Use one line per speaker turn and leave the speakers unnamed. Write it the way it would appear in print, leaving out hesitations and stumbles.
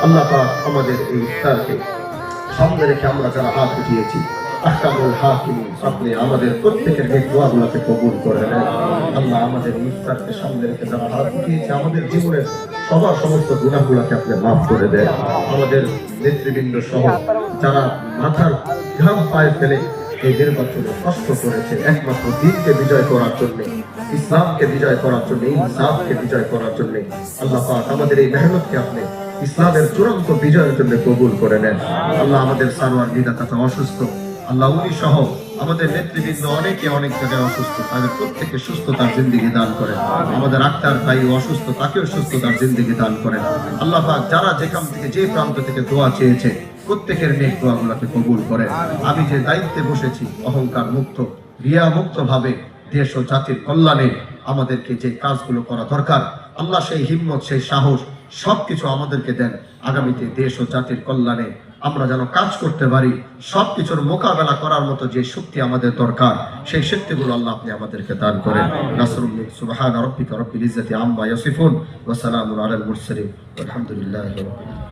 আল্লাহ পাক আমাদের এই ইফতারকে সামনে রেখে আমরা যারা হাত উঠিয়েছি আহকামুল হাকিমিন আপনি আমাদের প্রত্যেকের এই দোয়াগুলোকে কবুল করে নেন। আল্লাহ আমাদের ইফতারকে সামনে রেখে যারা হাত উঠিয়েছে আমাদের জীবনের সবার সমস্ত গুনাহগুলোকে আপনি মাফ করে দেন। আমাদের নেতৃবৃন্দ সহ যারা মাথার ঘাম পায়ে ফেলে এই 1.5 বছরে কষ্ট করেছে একমাত্র দিনকে বিজয় করার জন্য, ইসলামকে বিজয় করার জন্য, ইনসাফকে বিজয় করার জন্য, আল্লাহ পাক আমাদের এই মেহনতকে আপনি ইসলামের চূড়ান্ত বিজয়ের জন্য কবুল করে নেন। আল্লাহ আমাদের সারওয়ার বিদা চাচা অসুস্থ, আল্লাহ উনি সহ আমাদের নেতৃবৃন্দ অনেকে অনেক জায়গায় অসুস্থ, তাদের প্রত্যেকে সুস্থতার জিন্দেগি দান করেন। আমাদের আক্তার ভাই অসুস্থ, তাকেও সুস্থতার জিন্দেগি দান করেন। আল্লাহ পাক যারা যেখান থেকে যে প্রান্ত থেকে দোয়া চেয়েছে প্রত্যেকের নেক দোয়াগুলোকে কবুল করেন। আমি যে দায়িত্বে বসেছি অহংকার মুক্ত রিয়া মুক্ত ভাবে দেশ ও জাতির কল্যাণে আমাদেরকে যে কাজগুলো করা দরকার আল্লাহ সেই হিম্মত সেই সাহস সবকিছু আমাদেরকে দেন। আগামীতে দেশ ও জাতির কল্যাণে আমরা যেন কাজ করতে পারি, সবকিছুর মোকাবেলা করার মতো যে শক্তি আমাদের দরকার সেই শক্তিগুলো আল্লাহ আপনি আমাদেরকে দান করেন। নাসরুল্লাহ সুবহান রাব্বিকা রাব্বিল ইজ্জাতি আম্মা ইয়াসিফুন ওয়া সালামুন আলাল মুরসালিন আলহামদুলিল্লাহি রাব্বিল আলামিন।